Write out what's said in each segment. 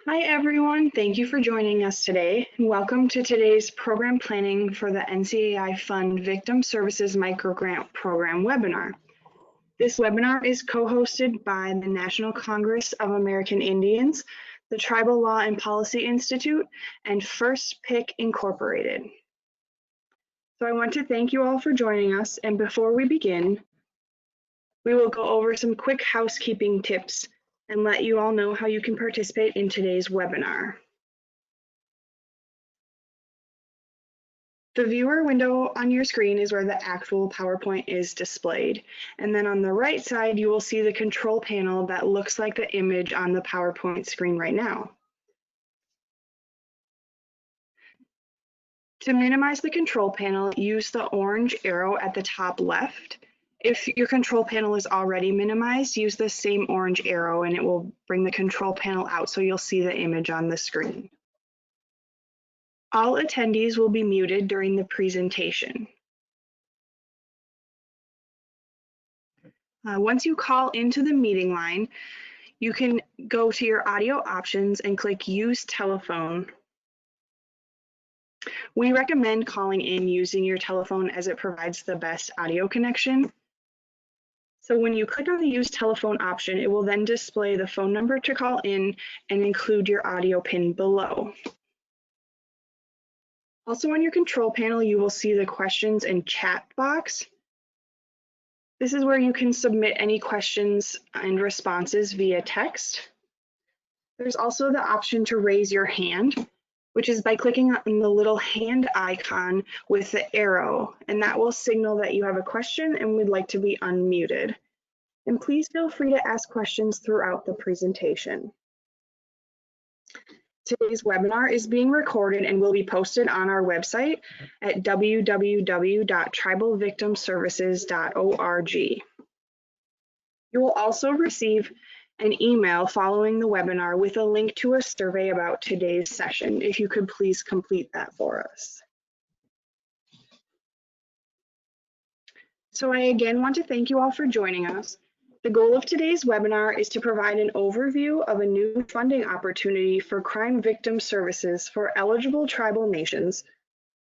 Hi, everyone. Thank you for joining us today. Welcome to today's program planning for the NCAI Fund Victim Services Microgrant Program webinar. This webinar is co-hosted by the National Congress of American Indians, the Tribal Law and Policy Institute, and First Pick Incorporated. So I want to thank you all for joining us, and before we begin, we will go over some quick housekeeping tips and let you all know how you can participate in today's webinar. The viewer window on your screen is where the actual PowerPoint is displayed. And then on the right side, you will see the control panel that looks like the image on the PowerPoint screen right now. To minimize the control panel, use the orange arrow at the top left. If your control panel is already minimized, use the same orange arrow and it will bring the control panel out so you'll see the image on the screen. All attendees will be muted during the presentation. Once you call into the meeting line, you can go to your audio options and click Use Telephone. We recommend calling in using your telephone as it provides the best audio connection. So when you click on the Use Telephone option, it will then display the phone number to call in and include your audio pin below. Also on your control panel, you will see the questions and chat box. This is where you can submit any questions and responses via text. There's also the option to raise your hand, which is by clicking on the little hand icon with the arrow, and that will signal that you have a question and would like to be unmuted. And please feel free to ask questions throughout the presentation. Today's webinar is being recorded and will be posted on our website at www.tribalvictimservices.org. You will also receive an email following the webinar with a link to a survey about today's session, if you could please complete that for us. So I again want to thank you all for joining us. The goal of today's webinar is to provide an overview of a new funding opportunity for crime victim services for eligible tribal nations,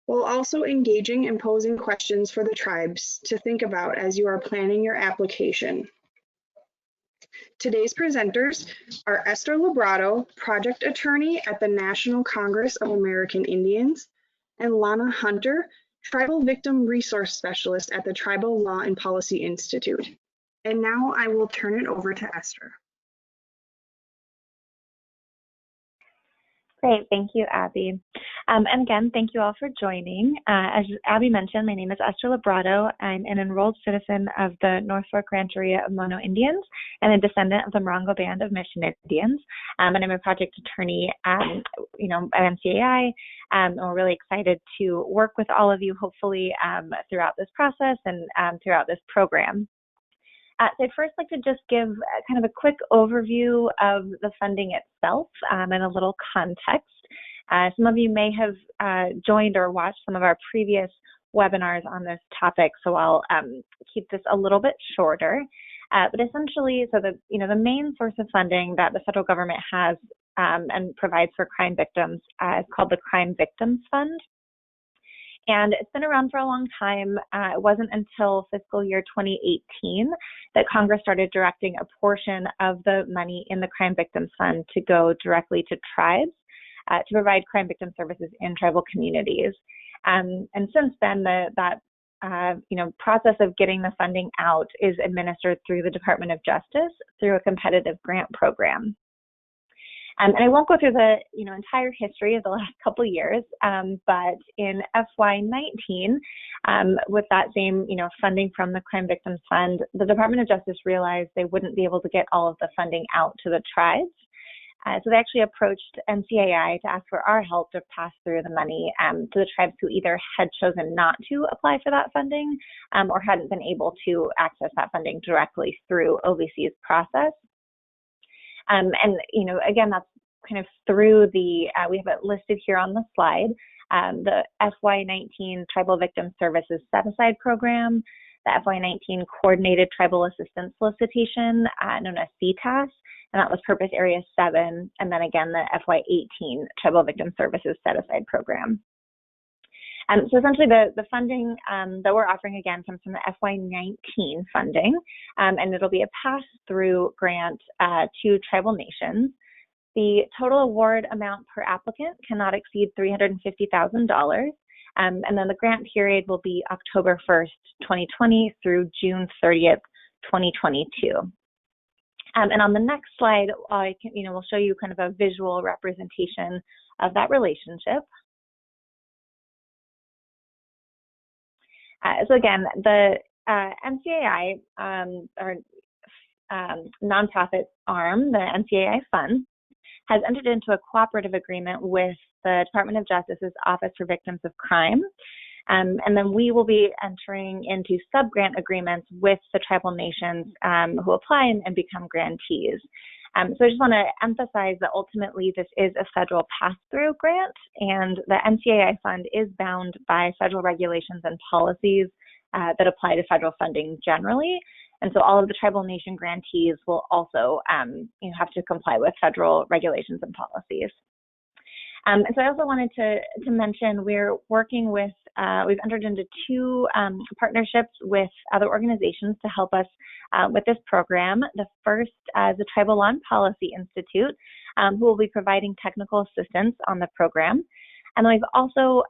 while also engaging and posing questions for the tribes to think about as you are planning your application. Today's presenters are Esther Labrado, Project Attorney at the National Congress of American Indians, and Lana Hunter, Tribal Victim Resource Specialist at the Tribal Law and Policy Institute. And now I will turn it over to Esther. Great, thank you, Abby. And again, thank you all for joining. As Abby mentioned, my name is Esther Labrado. I'm an enrolled citizen of the North Fork Rancheria of Mono Indians and a descendant of the Morongo Band of Mission Indians. And I'm a project attorney at NCAI. And we're really excited to work with all of you, hopefully, throughout this process and throughout this program. So I'd first like to just give kind of a quick overview of the funding itself and a little context. Some of you may have joined or watched some of our previous webinars on this topic, so I'll keep this a little bit shorter. But essentially, so the main source of funding that the federal government has and provides for crime victims is called the Crime Victims Fund. And it's been around for a long time. It wasn't until fiscal year 2018 that Congress started directing a portion of the money in the Crime Victims Fund to go directly to tribes to provide crime victim services in tribal communities. And since then, that process of getting the funding out is administered through the Department of Justice through a competitive grant program. And I won't go through the entire history of the last couple of years, but in FY19, with that same funding from the Crime Victims Fund, the Department of Justice realized they wouldn't be able to get all of the funding out to the tribes. So they actually approached NCAI to ask for our help to pass through the money to the tribes who either had chosen not to apply for that funding or hadn't been able to access that funding directly through OVC's process. And again, that's kind of through the, we have it listed here on the slide, the FY19 Tribal Victim Services Set-Aside Program, the FY19 Coordinated Tribal Assistance Solicitation, known as CTAS, and that was Purpose Area 7, and then again the FY18 Tribal Victim Services Set-Aside Program. So essentially the funding that we're offering again comes from the FY19 funding, and it'll be a pass-through grant to tribal nations. The total award amount per applicant cannot exceed $350,000, and then the grant period will be October 1st, 2020 through June 30th, 2022. And on the next slide, we'll show you kind of a visual representation of that relationship. So again, the NCAI, or nonprofit arm, the NCAI Fund, has entered into a cooperative agreement with the Department of Justice's Office for Victims of Crime. And then we will be entering into sub-grant agreements with the tribal nations who apply and become grantees. So I just want to emphasize that ultimately this is a federal pass-through grant, and the NCAI Fund is bound by federal regulations and policies that apply to federal funding generally. And so all of the tribal nation grantees will also have to comply with federal regulations and policies. And so I also wanted to mention we're working with, we've entered into 2 partnerships with other organizations to help us with this program. The first is the Tribal Law and Policy Institute, who will be providing technical assistance on the program. And then we've also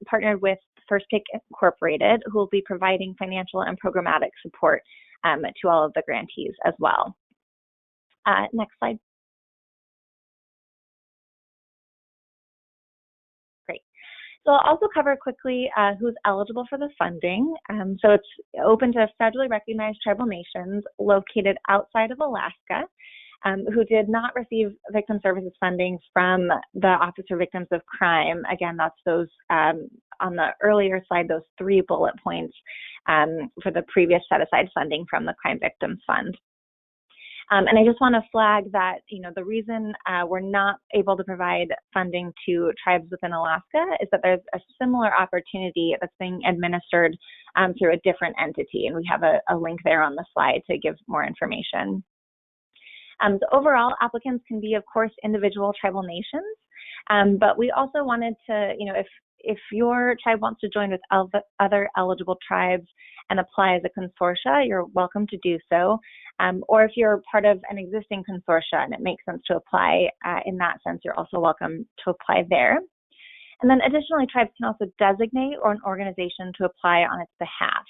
partnered with First Pick Incorporated, who will be providing financial and programmatic support to all of the grantees as well. Next slide. Great. So I'll also cover quickly who's eligible for the funding. So it's open to federally recognized tribal nations located outside of Alaska who did not receive victim services funding from the Office for Victims of Crime. Again, that's those on the earlier slide, those 3 bullet points for the previous set-aside funding from the Crime Victims Fund. And I just want to flag that, the reason we're not able to provide funding to tribes within Alaska is that there's a similar opportunity that's being administered through a different entity. And we have a link there on the slide to give more information. So overall, applicants can be, of course, individual tribal nations, but we also wanted to, if your tribe wants to join with other eligible tribes and apply as a consortia, you're welcome to do so. Or if you're part of an existing consortia and it makes sense to apply in that sense, you're also welcome to apply there. And then additionally, tribes can also designate or an organization to apply on its behalf.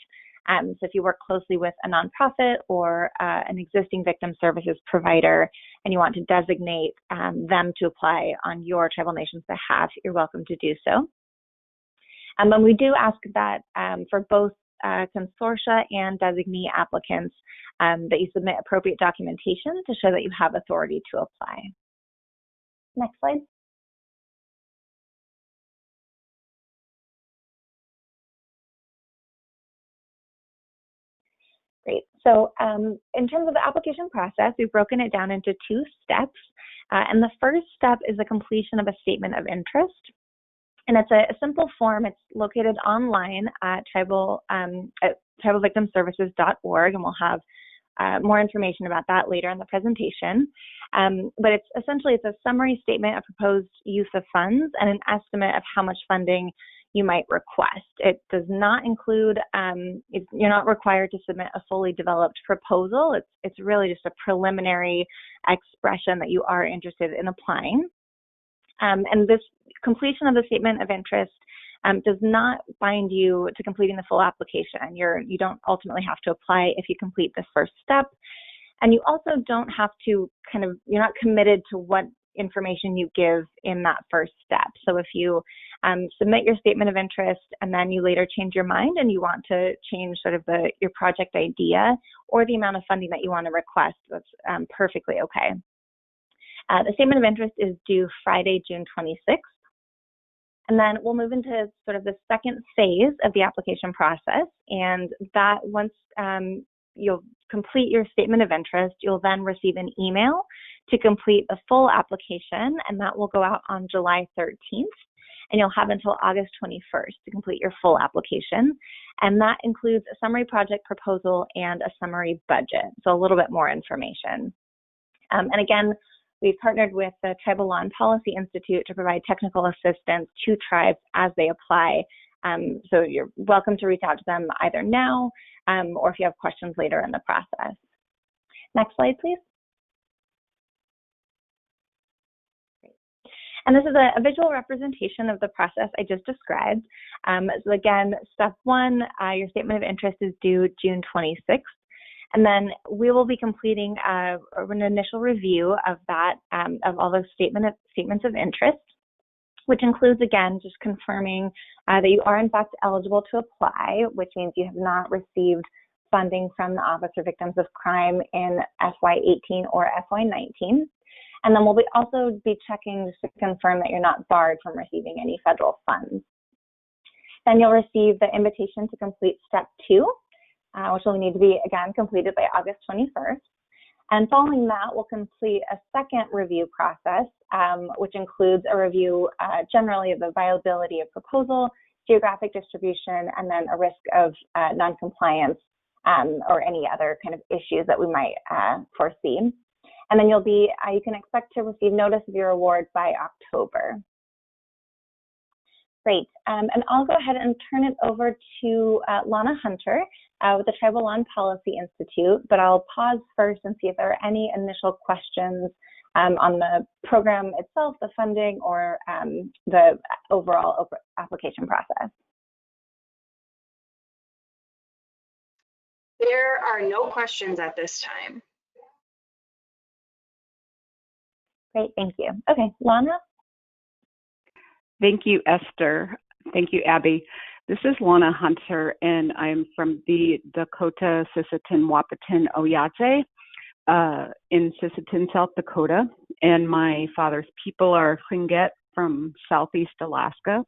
So if you work closely with a nonprofit or an existing victim services provider and you want to designate them to apply on your tribal nation's behalf, you're welcome to do so. And we do ask that for both consortia and designee applicants that you submit appropriate documentation to show that you have authority to apply. Next slide. Great. So in terms of the application process, we've broken it down into 2 steps. And the first step is the completion of a statement of interest. And it's a simple form. It's located online at tribalvictimservices.org, and we'll have more information about that later in the presentation. But it's essentially a summary statement of proposed use of funds and an estimate of how much funding you might request. It does not include, you're not required to submit a fully developed proposal. It's really just a preliminary expression that you are interested in applying. And this completion of the statement of interest does not bind you to completing the full application. You don't ultimately have to apply if you complete this first step. And you also don't have to you're not committed to what information you give in that first step. So if you submit your statement of interest and then you later change your mind and you want to change sort of your project idea or the amount of funding that you want to request, that's perfectly okay. The statement of interest is due Friday, June 26th. And then we'll move into sort of the second phase of the application process. And that once you'll complete your statement of interest, you'll then receive an email to complete the full application, and that will go out on July 13th. And you'll have until August 21st to complete your full application. And that includes a summary project proposal and a summary budget, so a little bit more information. And again, we've partnered with the Tribal Law and Policy Institute to provide technical assistance to tribes as they apply. So you're welcome to reach out to them either now or if you have questions later in the process. Next slide, please. And this is a visual representation of the process I just described. So again, step one, your statement of interest is due June 26th. And then we will be completing an initial review of that, of all those statements of interest, which includes, again, just confirming that you are in fact eligible to apply, which means you have not received funding from the Office for Victims of Crime in FY18 or FY19. And then we'll also be checking just to confirm that you're not barred from receiving any federal funds. Then you'll receive the invitation to complete step two, which will need to be, again, completed by August 21st. And following that, we'll complete a second review process, which includes a review generally of the viability of proposal, geographic distribution, and then a risk of noncompliance or any other kind of issues that we might foresee. And then you can expect to receive notice of your award by October. Great, and I'll go ahead and turn it over to Lana Hunter with the Tribal Law and Policy Institute, but I'll pause first and see if there are any initial questions on the program itself, the funding, or the overall application process. There are no questions at this time. Great, thank you. Okay, Lana? Thank you, Esther. Thank you, Abby. This is Lana Hunter, and I'm from the Dakota Sisseton Wahpeton Oyate in Sisseton, South Dakota. And my father's people are Tlingit from Southeast Alaska.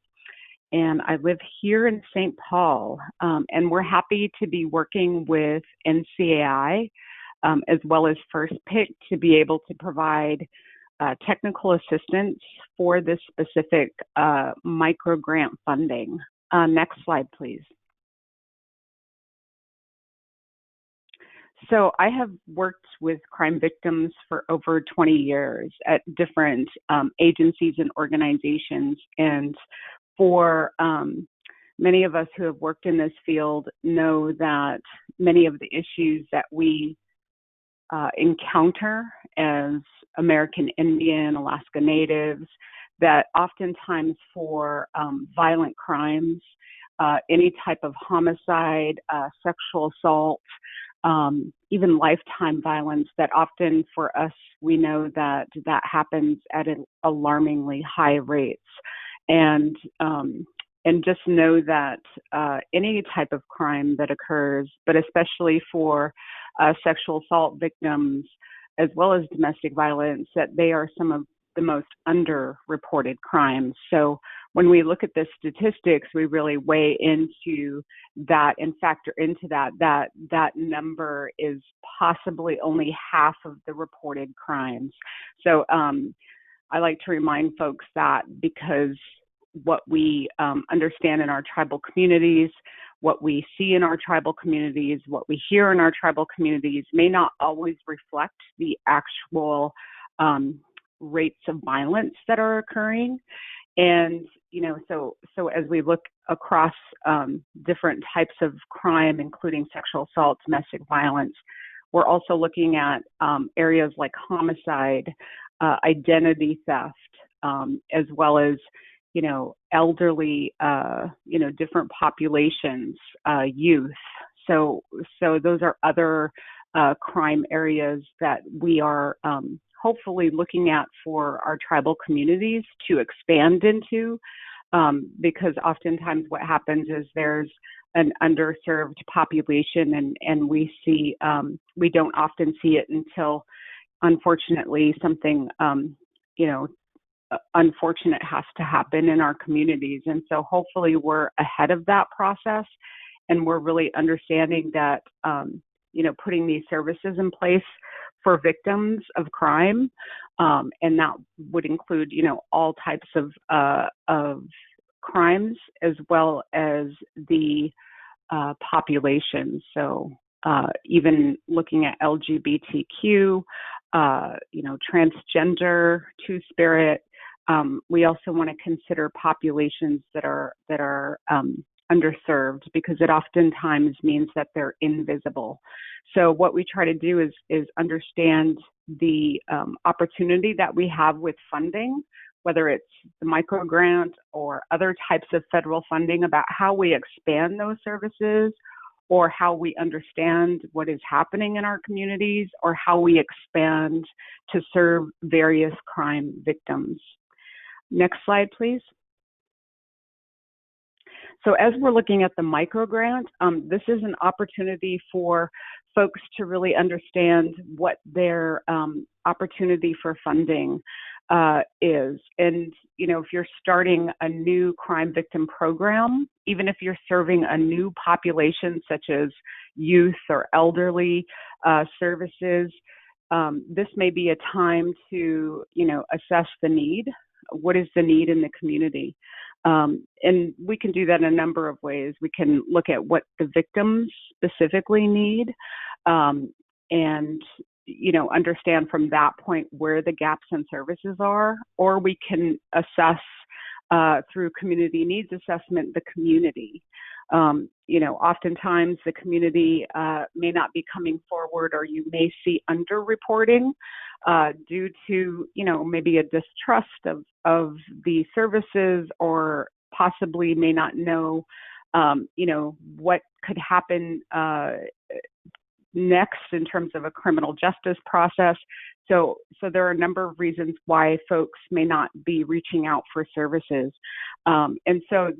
And I live here in St. Paul. And we're happy to be working with NCAI as well as First Pick to be able to provide technical assistance for this specific micro grant funding. Next slide, please. So I have worked with crime victims for over 20 years at different agencies and organizations. And for many of us who have worked in this field know that many of the issues that we encounter as American Indian, Alaska Natives, that oftentimes for violent crimes, any type of homicide, sexual assault, even lifetime violence, that often for us, we know that that happens at alarmingly high rates. And just know that any type of crime that occurs, but especially for sexual assault victims, as well as domestic violence, that they are some of the most underreported crimes. So when we look at the statistics, we really weigh into that and factor into that number is possibly only half of the reported crimes. So I like to remind folks that, because what we understand in our tribal communities, what we see in our tribal communities, what we hear in our tribal communities may not always reflect the actual rates of violence that are occurring. And, so as we look across different types of crime, including sexual assault, domestic violence, we're also looking at areas like homicide, identity theft, as well as elderly, different populations, youth. So those are other crime areas that we are hopefully looking at for our tribal communities to expand into, because oftentimes what happens is there's an underserved population, and we see, we don't often see it until, unfortunately, something, unfortunate has to happen in our communities. And so hopefully we're ahead of that process, and we're really understanding that, putting these services in place for victims of crime, and that would include, all types of crimes, as well as the population. So even looking at LGBTQ, transgender, two-spirit. We also want to consider populations that are underserved, because it oftentimes means that they're invisible. So what we try to do is understand the opportunity that we have with funding, whether it's the micro grant or other types of federal funding, about how we expand those services, or how we understand what is happening in our communities, or how we expand to serve various crime victims. Next slide, please. So as we're looking at the micro grant, this is an opportunity for folks to really understand what their opportunity for funding is. And, if you're starting a new crime victim program, even if you're serving a new population such as youth or elderly services, this may be a time to, assess the need. What is the need in the community? And we can do that in a number of ways. We can look at what the victims specifically need, and understand from that point where the gaps in services are, or we can assess through community needs assessment the community. Oftentimes the community may not be coming forward, or you may see underreporting due to, maybe a distrust of the services, or possibly may not know, what could happen next in terms of a criminal justice process. So there are a number of reasons why folks may not be reaching out for services. And so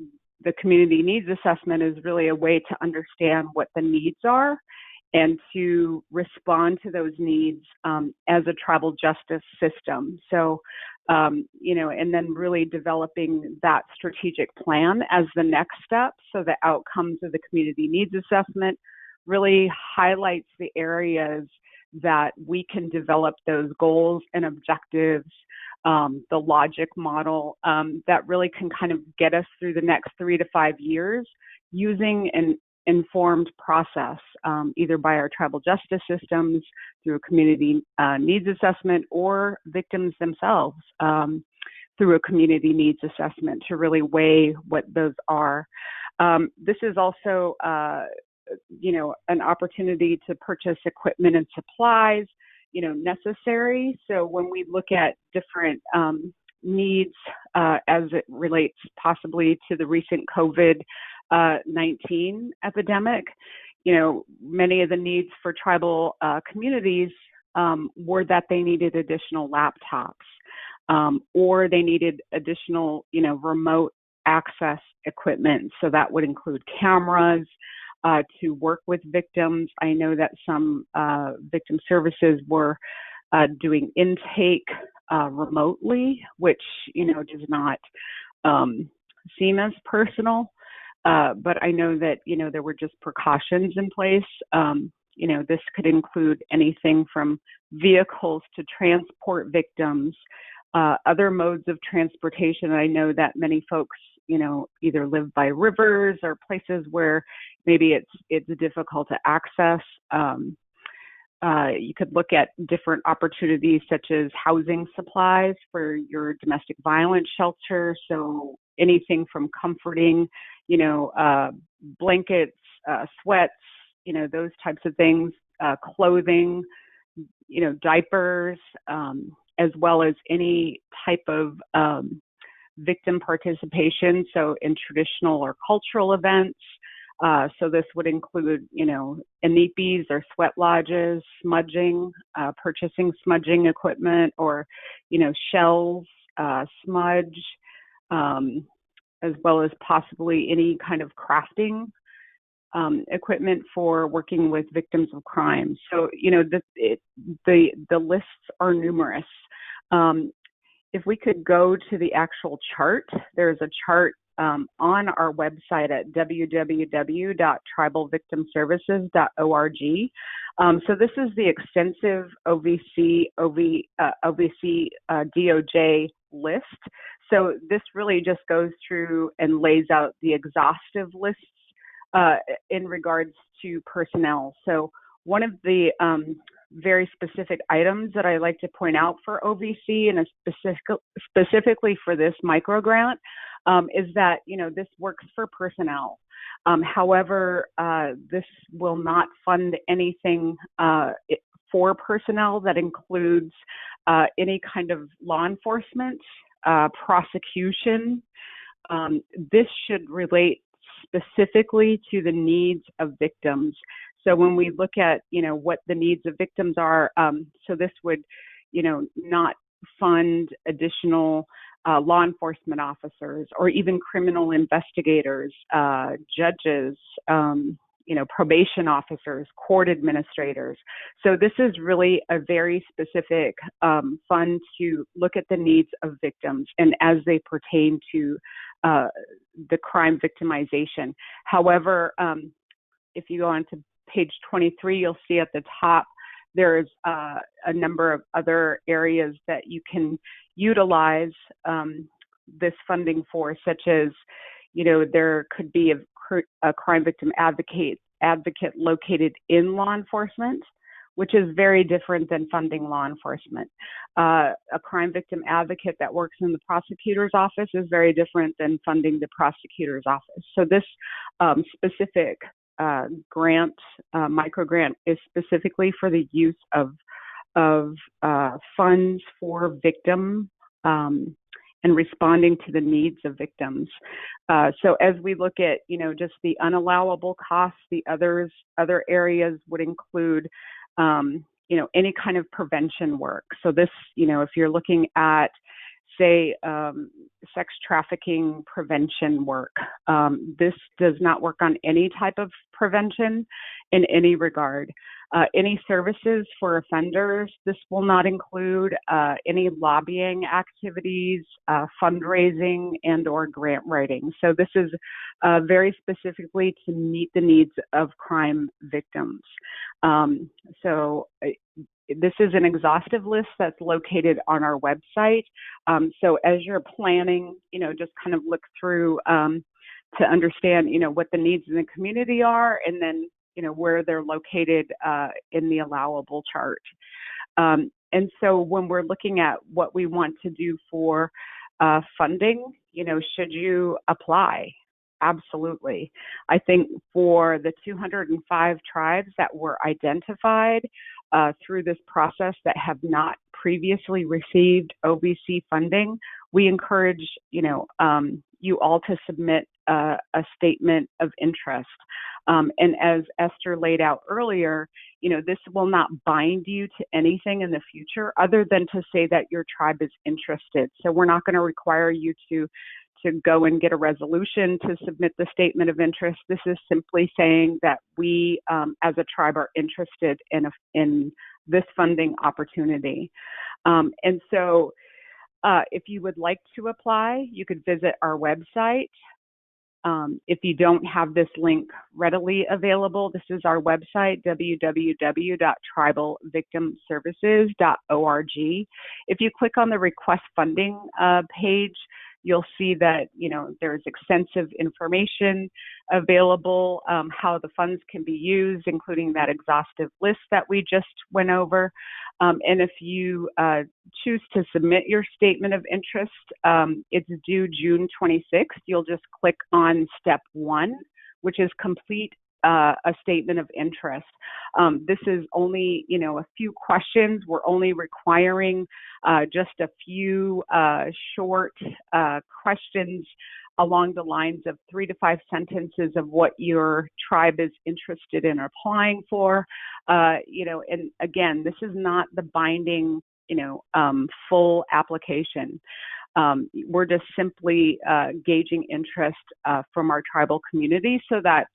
the community needs assessment is really a way to understand what the needs are and to respond to those needs as a tribal justice system. So, and then really developing that strategic plan as the next step. So the outcomes of the community needs assessment really highlights the areas that we can develop those goals and objectives, the logic model that really can kind of get us through the next 3 to 5 years using an informed process, either by our tribal justice systems, through a community needs assessment, or victims themselves through a community needs assessment to really weigh what those are. This is also an opportunity to purchase equipment and supplies, necessary. So when we look at different needs as it relates possibly to the recent COVID-19 epidemic, many of the needs for tribal communities were that they needed additional laptops, or they needed additional, remote access equipment. So that would include cameras, to work with victims. I know that some victim services were doing intake remotely, which, does not seem as personal. But I know that, there were just precautions in place. This could include anything from vehicles to transport victims, other modes of transportation. I know that many folks, either live by rivers or places where maybe it's difficult to access. You could look at different opportunities such as housing supplies for your domestic violence shelter. So anything from comforting, blankets, sweats, those types of things, clothing, diapers, as well as any type of victim participation, so in traditional or cultural events. So this would include, inipis or sweat lodges, smudging, purchasing smudging equipment, or, shells, smudge, as well as possibly any kind of crafting equipment for working with victims of crime. So, the lists are numerous. If we could go to the actual chart, there's a chart on our website at www.tribalvictimservices.org. So this is the extensive OVC DOJ list. So this really just goes through and lays out the exhaustive lists in regards to personnel. So one of the very specific items that I like to point out for OVC and specifically for this micro grant is that, this works for personnel. However, this will not fund anything for personnel that includes any kind of law enforcement, prosecution. This should relate specifically to the needs of victims. So when we look at, what the needs of victims are, so this would, not fund additional law enforcement officers or even criminal investigators, judges, probation officers, court administrators. So this is really a very specific fund to look at the needs of victims and as they pertain to the crime victimization. However, if you go on to page 23, you'll see at the top there's a number of other areas that you can utilize this funding for, such as, there could be a crime victim advocate located in law enforcement, which is very different than funding law enforcement. A crime victim advocate that works in the prosecutor's office is very different than funding the prosecutor's office. So this specific grant, micro grant, is specifically for the use of funds for victim and responding to the needs of victims. So as we look at, just the unallowable costs, the other areas would include, any kind of prevention work. So this, if you're looking at, say, sex trafficking prevention work, this does not work on any type of prevention in any regard. Any services for offenders, this will not include any lobbying activities, fundraising, and or grant writing. So this is very specifically to meet the needs of crime victims. This is an exhaustive list that's located on our website. So as you're planning, just kind of look through to understand, what the needs in the community are, and then, where they're located in the allowable chart. And so when we're looking at what we want to do for funding, should you apply? Absolutely. I think for the 205 tribes that were identified through this process that have not previously received OVC funding, we encourage, you all to submit a statement of interest. And as Esther laid out earlier, this will not bind you to anything in the future other than to say that your tribe is interested. So we're not going to require you to go and get a resolution to submit the statement of interest. This is simply saying that we, as a tribe, are interested in this funding opportunity. And so if you would like to apply, you could visit our website. If you don't have this link readily available, this is our website, www.tribalvictimservices.org. If you click on the request funding page, you'll see that, there's extensive information available, how the funds can be used, including that exhaustive list that we just went over. And if you choose to submit your statement of interest, it's due June 26th. You'll just click on step 1, which is complete a statement of interest. This is only, a few questions. We're only requiring just a few short questions along the lines of 3 to 5 sentences of what your tribe is interested in applying for. And again, this is not the binding, full application. We're just simply gauging interest from our tribal community so that,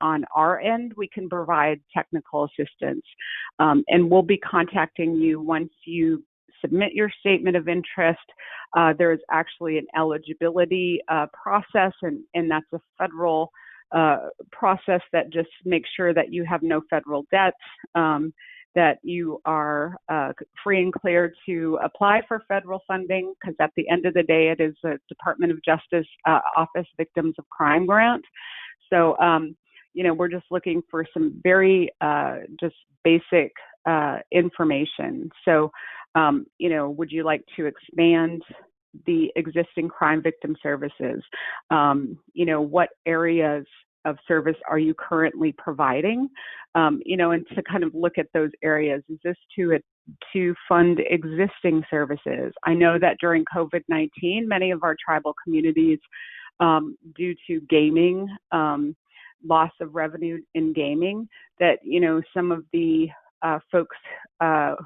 on our end, we can provide technical assistance. And we'll be contacting you once you submit your statement of interest. There is actually an eligibility process, and that's a federal process that just makes sure that you have no federal debts, that you are free and clear to apply for federal funding, because at the end of the day, it is a Department of Justice Office Victims of Crime grant. So, we're just looking for some very just basic information. So, would you like to expand the existing crime victim services? What areas of service are you currently providing? And to kind of look at those areas. Is this to fund existing services? I know that during COVID-19, many of our tribal communities, due to gaming, loss of revenue in gaming, that, some of the folks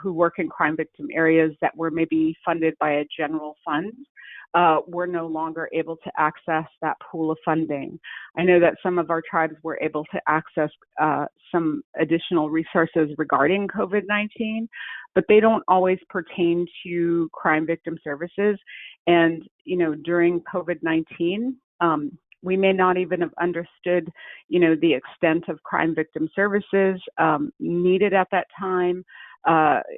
who work in crime victim areas that were maybe funded by a general fund were no longer able to access that pool of funding. I know that some of our tribes were able to access some additional resources regarding COVID-19, but they don't always pertain to crime victim services. And, during COVID-19, we may not even have understood, the extent of crime victim services needed at that time.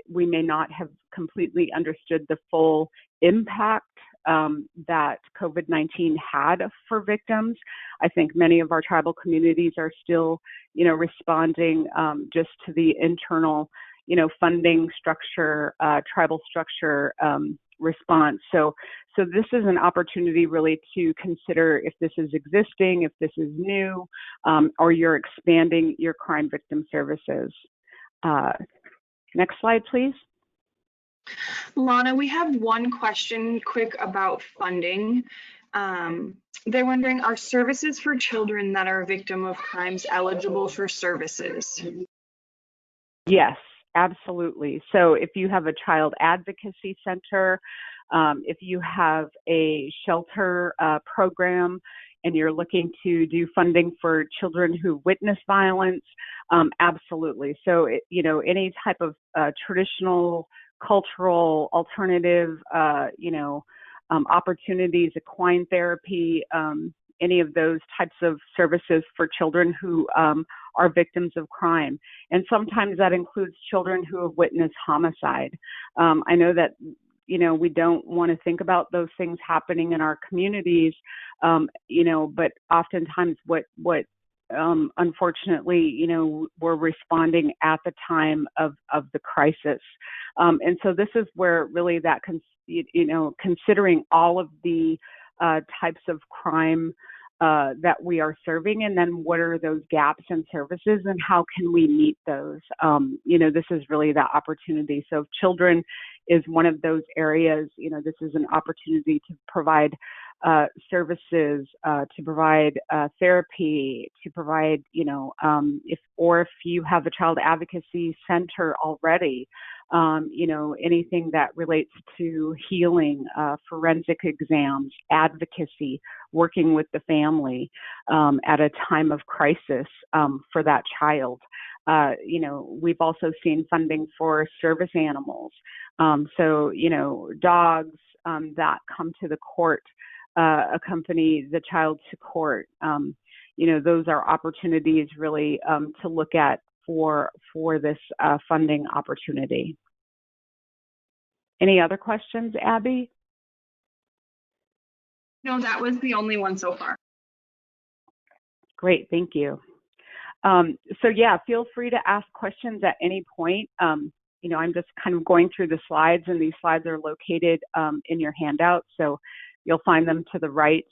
We may not have completely understood the full impact that COVID-19 had for victims. I think many of our tribal communities are still, responding just to the internal, funding structure, tribal structure response. So this is an opportunity really to consider if this is existing, if this is new, or you're expanding your crime victim services. Next slide, please. Lana, we have one question quick about funding. They're wondering, are services for children that are a victim of crimes eligible for services? Yes, absolutely. So if you have a child advocacy center, if you have a shelter program, and you're looking to do funding for children who witness violence, absolutely. So, any type of traditional, cultural, alternative, opportunities, equine therapy, any of those types of services for children who are victims of crime. And sometimes that includes children who have witnessed homicide. I know that, we don't want to think about those things happening in our communities, but oftentimes what unfortunately, we're responding at the time of the crisis. And so this is where really that, considering all of the types of crime that we are serving, and then what are those gaps in services and how can we meet those? This is really that opportunity. So if children is one of those areas, this is an opportunity to provide services, to provide therapy, to provide, if you have a child advocacy center already, anything that relates to healing, forensic exams, advocacy, working with the family at a time of crisis for that child. We've also seen funding for service animals. So, dogs that come to the court, accompany the child to court. Those are opportunities really to look at for this funding opportunity. Any other questions, Abby? No, that was the only one so far. Great, thank you. Feel free to ask questions at any point. I'm just kind of going through the slides, and these slides are located in your handout, so you'll find them to the right.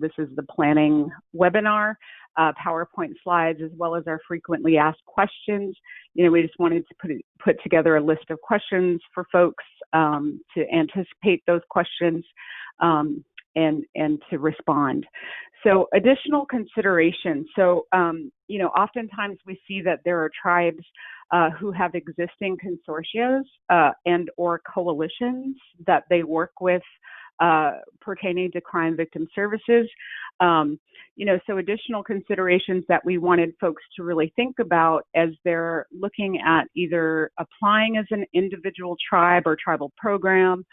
This is the planning webinar, PowerPoint slides, as well as our frequently asked questions. We just wanted to put together a list of questions for folks to anticipate those questions and to respond. So additional consideration. So, oftentimes we see that there are tribes who have existing consortia and or coalitions that they work with pertaining to crime victim services. So additional considerations that we wanted folks to really think about as they're looking at either applying as an individual tribe or tribal program,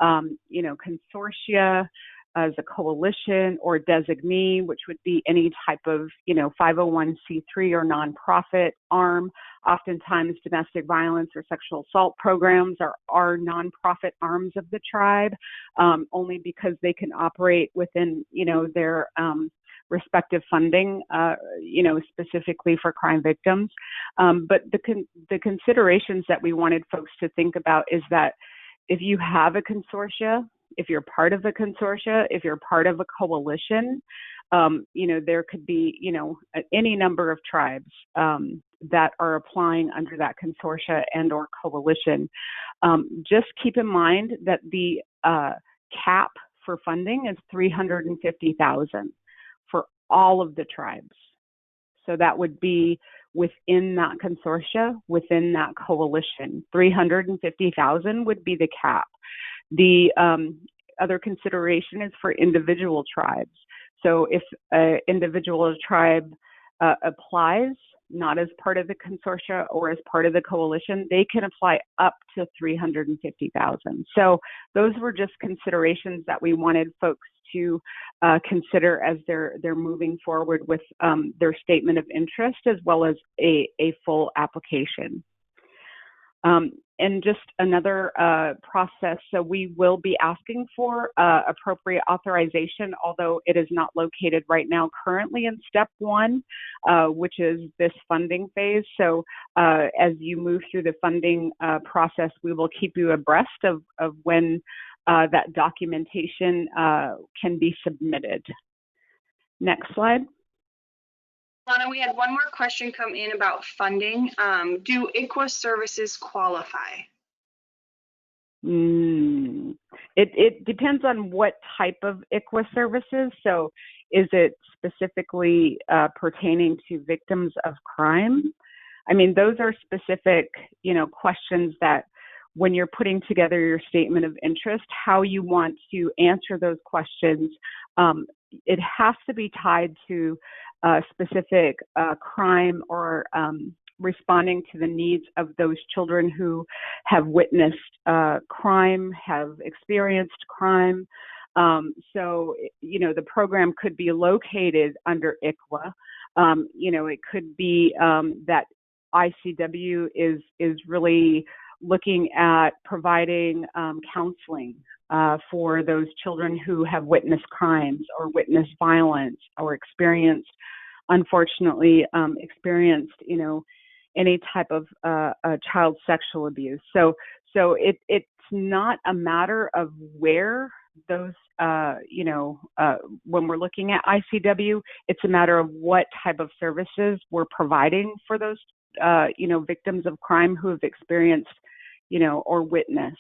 consortia as a coalition or designee, which would be any type of, 501c3 or nonprofit arm. Oftentimes domestic violence or sexual assault programs are nonprofit arms of the tribe, only because they can operate within, their respective funding, specifically for crime victims. But the considerations that we wanted folks to think about is that if you have a consortia, if you're part of a consortia, if you're part of a coalition, there could be, any number of tribes that are applying under that consortia and or coalition. Just keep in mind that the cap for funding is $350,000 for all of the tribes. So that would be within that consortia, within that coalition. $350,000 would be the cap. The other consideration is for individual tribes. So if an individual tribe applies, not as part of the consortia or as part of the coalition, they can apply up to $350,000. So those were just considerations that we wanted folks to consider as they're moving forward with their statement of interest, as well as a full application. And just another process, so we will be asking for appropriate authorization, although it is not located right now currently in step one, which is this funding phase. So as you move through the funding process, we will keep you abreast of when that documentation can be submitted. Next slide. Lana, we had one more question come in about funding. Do ICWA services qualify? It depends on what type of ICWA services. So is it specifically pertaining to victims of crime? I mean, those are specific, questions that when you're putting together your statement of interest, how you want to answer those questions, it has to be tied to specific crime or responding to the needs of those children who have witnessed crime, have experienced crime. So, the program could be located under ICWA. It could be that ICW is really looking at providing counseling for those children who have witnessed crimes or witnessed violence or unfortunately experienced, any type of child sexual abuse. So it's not a matter of where those, when we're looking at ICW, it's a matter of what type of services we're providing for those, victims of crime who have experienced, or witnessed.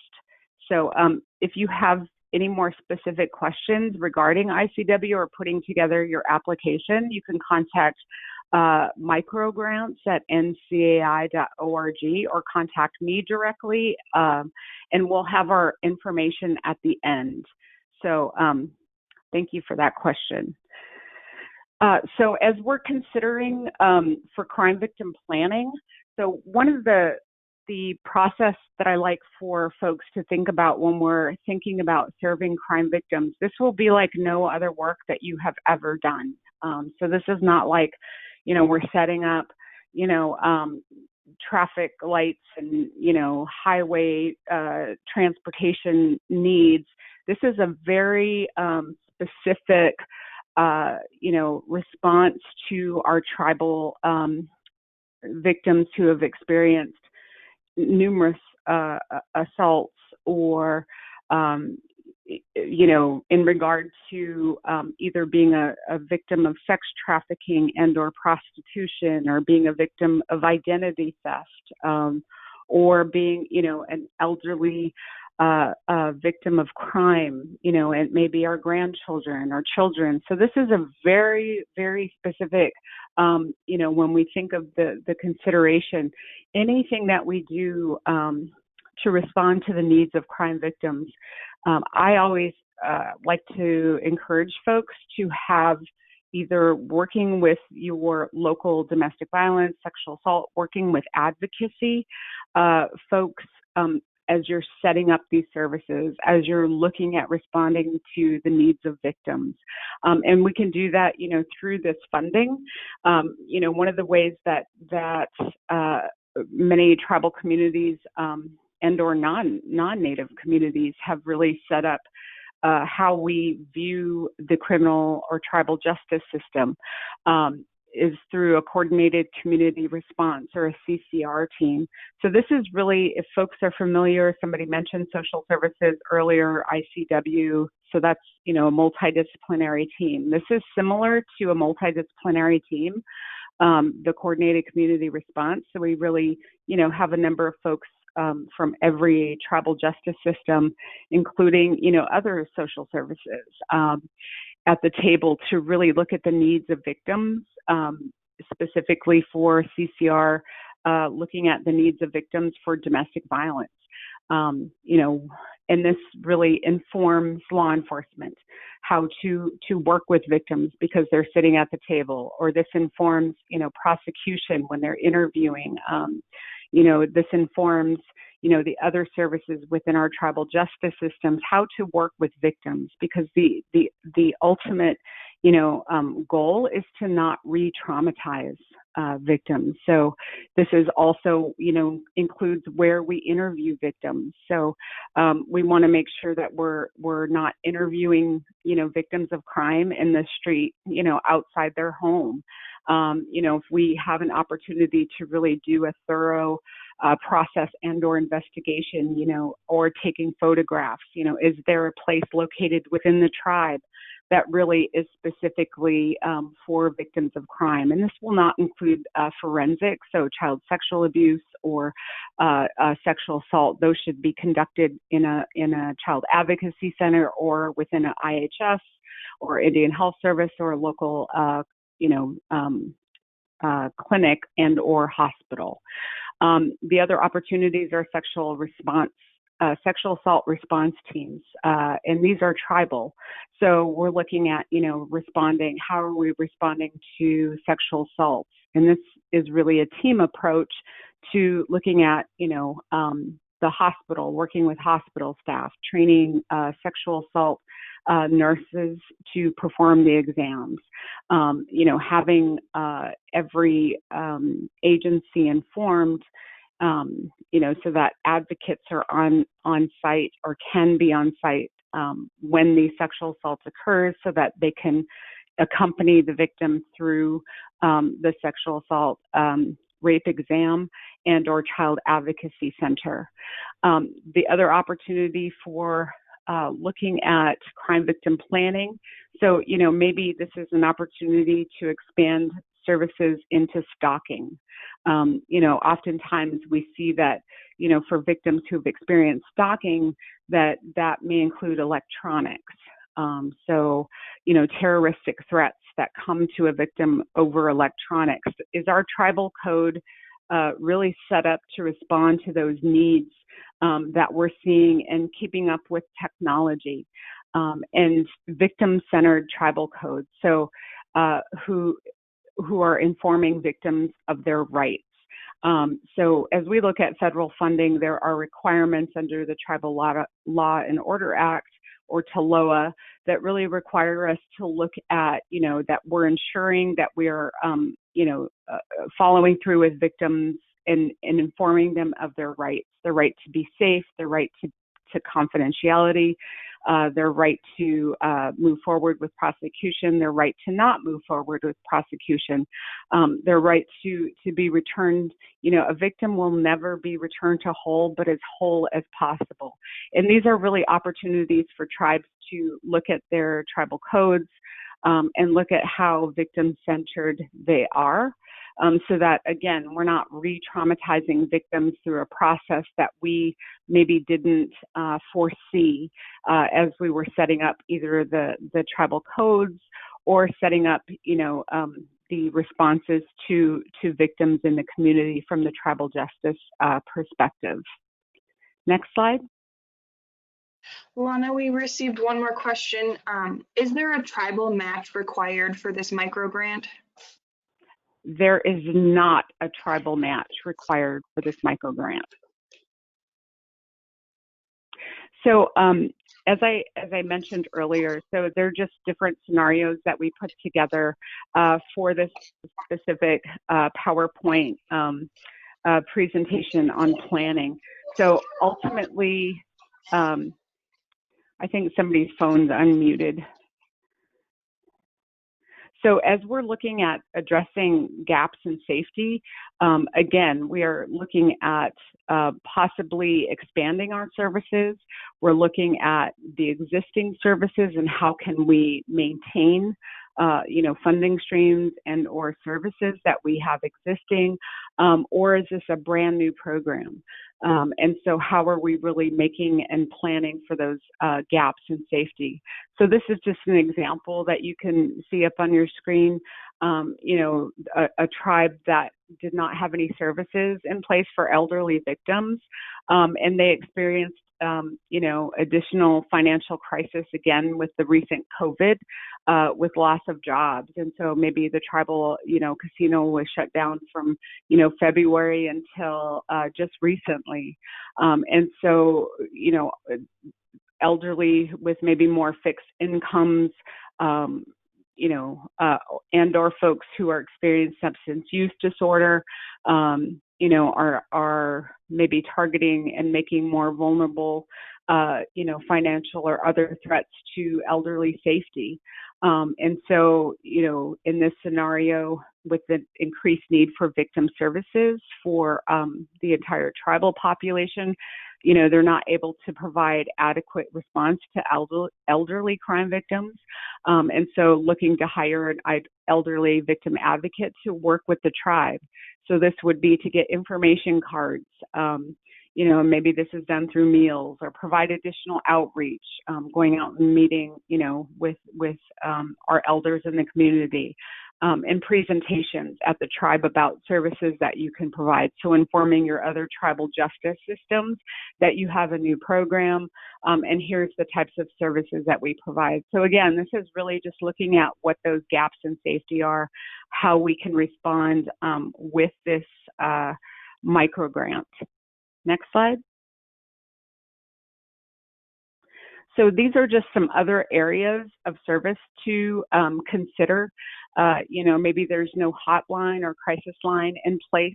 So if you have any more specific questions regarding ICW or putting together your application, you can contact microgrants at ncai.org or contact me directly, and we'll have our information at the end. So thank you for that question. So as we're considering for crime victim planning, so one of the process that I like for folks to think about when we're thinking about serving crime victims, this will be like no other work that you have ever done. So this is not like, we're setting up, traffic lights and, highway transportation needs. This is a very specific, response to our tribal victims who have experienced numerous assaults or, in regard to either being a victim of sex trafficking and or prostitution, or being a victim of identity theft, or being, an elderly victim of crime, and maybe our grandchildren or children. So this is a very, very specific, when we think of the consideration, anything that we do to respond to the needs of crime victims. I always like to encourage folks to have either working with your local domestic violence, sexual assault, working with advocacy folks as you're setting up these services, as you're looking at responding to the needs of victims. And we can do that, through this funding. One of the ways that many tribal communities and or non-Native communities have really set up how we view the criminal or tribal justice system is through a coordinated community response, or a CCR team. So this is really, if folks are familiar, somebody mentioned social services earlier, ICW. So that's, a multidisciplinary team. This is similar to a multidisciplinary team, the coordinated community response. So we really, have a number of folks from every tribal justice system, including, other social services, at the table to really look at the needs of victims, specifically for CCR, looking at the needs of victims for domestic violence. And this really informs law enforcement how to work with victims because they're sitting at the table, or this informs, prosecution when they're interviewing. This informs, the other services within our tribal justice systems, how to work with victims, because the ultimate, goal is to not re-traumatize victims. So this is also, includes where we interview victims. So we want to make sure that we're not interviewing, victims of crime in the street, outside their home. If we have an opportunity to really do a thorough process and or investigation, or taking photographs, is there a place located within the tribe that really is specifically for victims of crime? And this will not include forensics, so child sexual abuse or sexual assault. Those should be conducted in a child advocacy center or within an IHS or Indian Health Service or a local clinic and or hospital. The other opportunities are sexual assault response teams, and these are tribal. So we're looking at, responding, how are we responding to sexual assaults? And this is really a team approach to looking at, the hospital, working with hospital staff, training sexual assault nurses to perform the exams, having every agency informed, so that advocates are on site or can be on site when these sexual assaults occurs, so that they can accompany the victim through the sexual assault rape exam and or child advocacy center. The other opportunity for looking at crime victim planning. So, maybe this is an opportunity to expand services into stalking. Oftentimes we see that, for victims who've experienced stalking, that may include electronics. So, terroristic threats that come to a victim over electronics. Is our tribal code really set up to respond to those needs that we're seeing and keeping up with technology, and victim-centered tribal codes? So who are informing victims of their rights. So as we look at federal funding, there are requirements under the Tribal Law and Order Act, or TLOA, that really require us to look at, that we're ensuring that we are, following through with victims and informing them of their rights, their right to be safe, their right to confidentiality, their right to move forward with prosecution, their right to not move forward with prosecution, their right to be returned. A victim will never be returned to whole, but as whole as possible. And these are really opportunities for tribes to look at their tribal codes and look at how victim-centered they are. So that, again, we're not re-traumatizing victims through a process that we maybe didn't foresee as we were setting up either the tribal codes or setting up, the responses to victims in the community from the tribal justice perspective. Next slide. Lana, we received one more question. Is there a tribal match required for this micro grant? There is not a tribal match required for this micro grant. So as I mentioned earlier, so they're just different scenarios that we put together for this specific PowerPoint presentation on planning. So ultimately, I think somebody's phone's unmuted. So as we're looking at addressing gaps in safety, again, we are looking at possibly expanding our services. We're looking at the existing services and how can we maintain funding streams and or services that we have existing, or is this a brand new program? And so how are we really making and planning for those gaps in safety? So this is just an example that you can see up on your screen, a tribe that did not have any services in place for elderly victims, and they experienced additional financial crisis again with the recent COVID, with loss of jobs. And so maybe the tribal, casino was shut down from, February until just recently. And so, elderly with maybe more fixed incomes, and or folks who are experiencing substance use disorder, are maybe targeting and making more vulnerable, financial or other threats to elderly safety. And so, in this scenario, with the increased need for victim services for the entire tribal population, they're not able to provide adequate response to elderly crime victims. And so looking to hire an elderly victim advocate to work with the tribe. So this would be to get information cards, maybe this is done through meals or provide additional outreach, going out and meeting, with our elders in the community, and presentations at the tribe about services that you can provide. So informing your other tribal justice systems that you have a new program, and here's the types of services that we provide. So again, this is really just looking at what those gaps in safety are, how we can respond with this micro grant. Next slide. So these are just some other areas of service to consider. Maybe there's no hotline or crisis line in place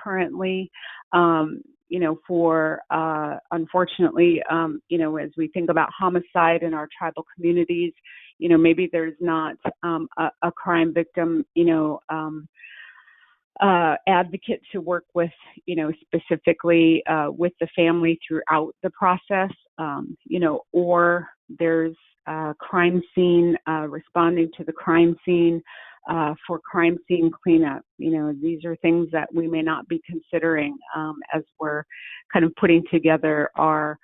currently, for unfortunately, as we think about homicide in our tribal communities, maybe there's not a crime victim, advocate to work with, specifically with the family throughout the process, or there's crime scene, responding to the crime scene for crime scene cleanup. These are things that we may not be considering as we're kind of putting together our,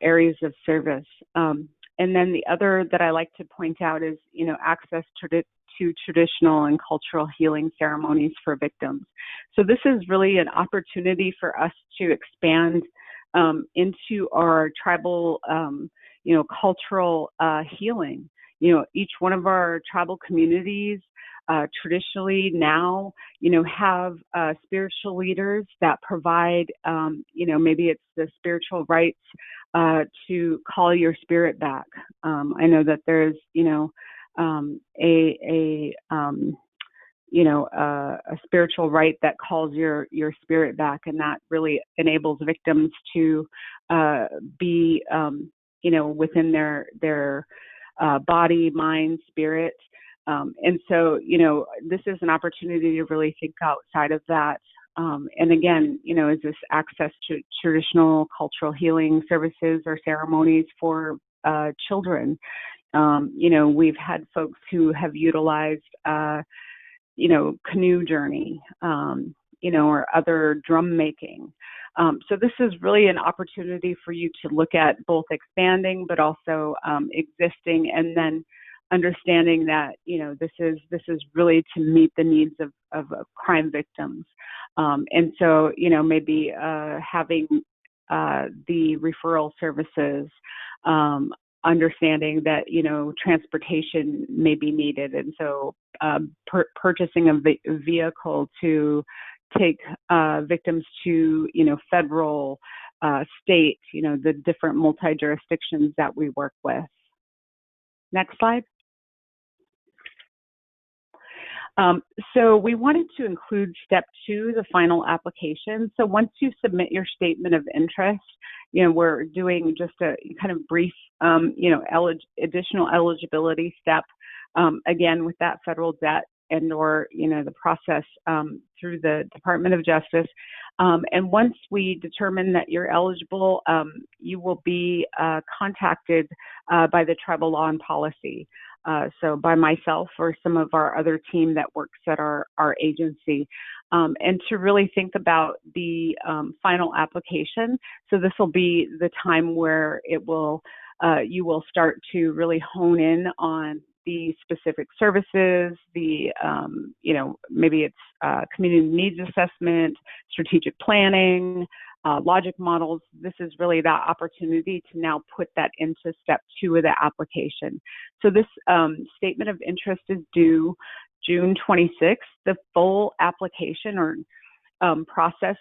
areas of service. And then the other that I like to point out is, access to traditional and cultural healing ceremonies for victims. So this is really an opportunity for us to expand into our tribal, cultural healing. Each one of our tribal communities traditionally now, have spiritual leaders that provide, maybe it's the spiritual rites to call your spirit back. I know that there's, a spiritual rite that calls your spirit back, and that really enables victims to be, within their body, mind, spirit. And so, this is an opportunity to really think outside of that. And again, is this access to traditional cultural healing services or ceremonies for children? We've had folks who have utilized, canoe journey, or other drum making. So this is really an opportunity for you to look at both expanding, but also existing, and then understanding that, this is really to meet the needs of crime victims. And so, maybe having the referral services, understanding that, transportation may be needed. And so purchasing a vehicle to take victims to, federal, state, the different multi-jurisdictions that we work with. Next slide. So we wanted to include step 2, the final application. So once you submit your statement of interest, we're doing just a kind of brief, additional eligibility step, again, with that federal debt and/or, the process through the Department of Justice. And once we determine that you're eligible, you will be contacted by the Tribal Law and Policy. So by myself or some of our other team that works at our agency, and to really think about the final application. So this will be the time where it will you will start to really hone in on the specific services, the maybe it's community needs assessment, strategic planning, logic models. This is really that opportunity to now put that into step 2 of the application. So this statement of interest is due June 26th. The full application or process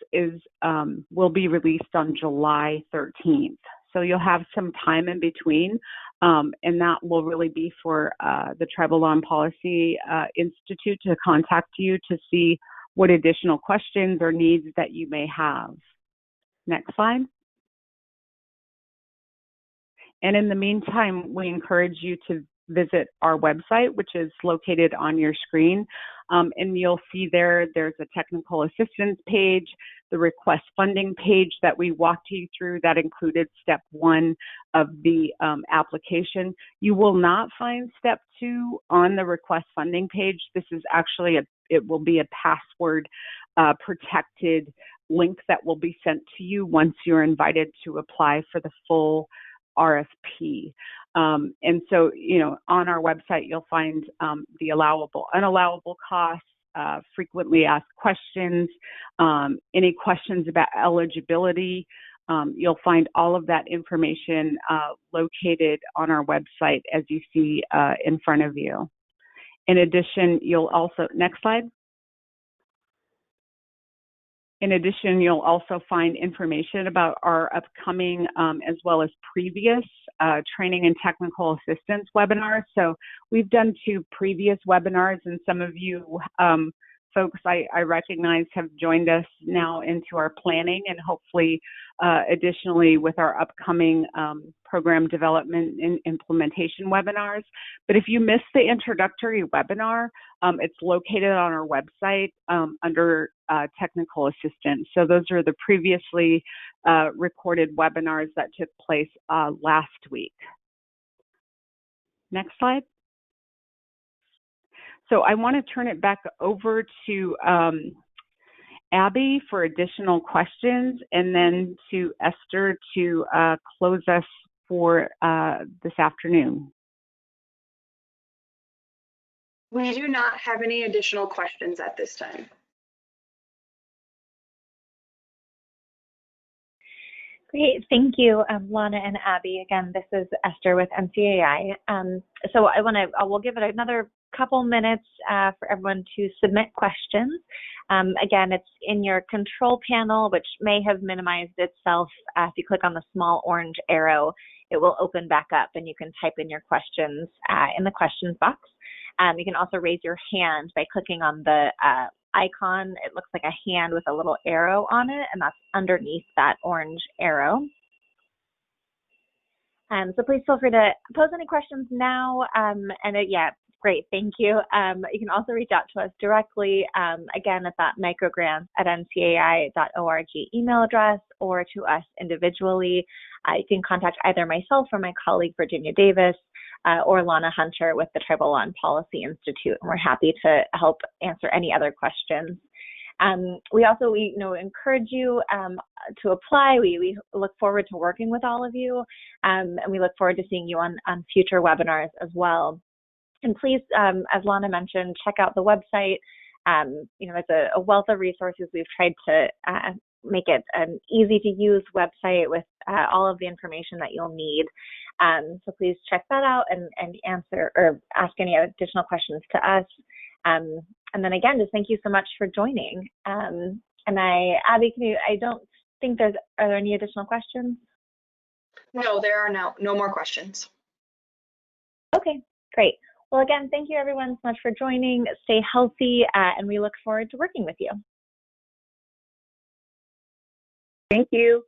will be released on July 13th. So you'll have some time in between, and that will really be for the Tribal Law and Policy Institute to contact you to see what additional questions or needs that you may have. Next slide. And in the meantime, we encourage you to visit our website, which is located on your screen. And you'll see there's a technical assistance page, the request funding page that we walked you through that included step 1 of the application. You will not find step 2 on the request funding page. This is actually it will be a password protected link that will be sent to you once you're invited to apply for the full RFP. And so, on our website, you'll find the allowable, unallowable costs, frequently asked questions, any questions about eligibility. You'll find all of that information located on our website as you see in front of you. In addition, you'll also, next slide. In addition, you'll also find information about our upcoming as well as previous training and technical assistance webinars. So we've done 2 previous webinars, and some of you folks I recognize have joined us now into our planning and hopefully additionally with our upcoming program development and implementation webinars. But if you missed the introductory webinar, it's located on our website under technical assistance. So those are the previously recorded webinars that took place last week. Next slide. So I want to turn it back over to Abby for additional questions, and then to Esther to close us for this afternoon. We do not have any additional questions at this time. Great, thank you, Lana and Abby. Again, this is Esther with NCAI. So we'll give it another couple minutes for everyone to submit questions. Again, it's in your control panel, which may have minimized itself. If you click on the small orange arrow, it will open back up and you can type in your questions in the questions box. You can also raise your hand by clicking on the icon. It looks like a hand with a little arrow on it, and that's underneath that orange arrow. So please feel free to pose any questions now. Yeah, great, thank you. You can also reach out to us directly, again, at that microgrants@ncai.org email address, or to us individually. You can contact either myself or my colleague, Virginia Davis, or Lana Hunter with the Tribal Law and Policy Institute, and we're happy to help answer any other questions. We also encourage you to apply. We look forward to working with all of you, and we look forward to seeing you on future webinars as well. And please, as Lana mentioned, check out the website. It's a wealth of resources. We've tried to make it an easy to use website with all of the information that you'll need. So please check that out and answer or ask any additional questions to us. And then again, just thank you so much for joining. Abby, I don't think are there any additional questions? No, there are no more questions. Okay, great. Well, again, thank you everyone so much for joining. Stay healthy, and we look forward to working with you. Thank you.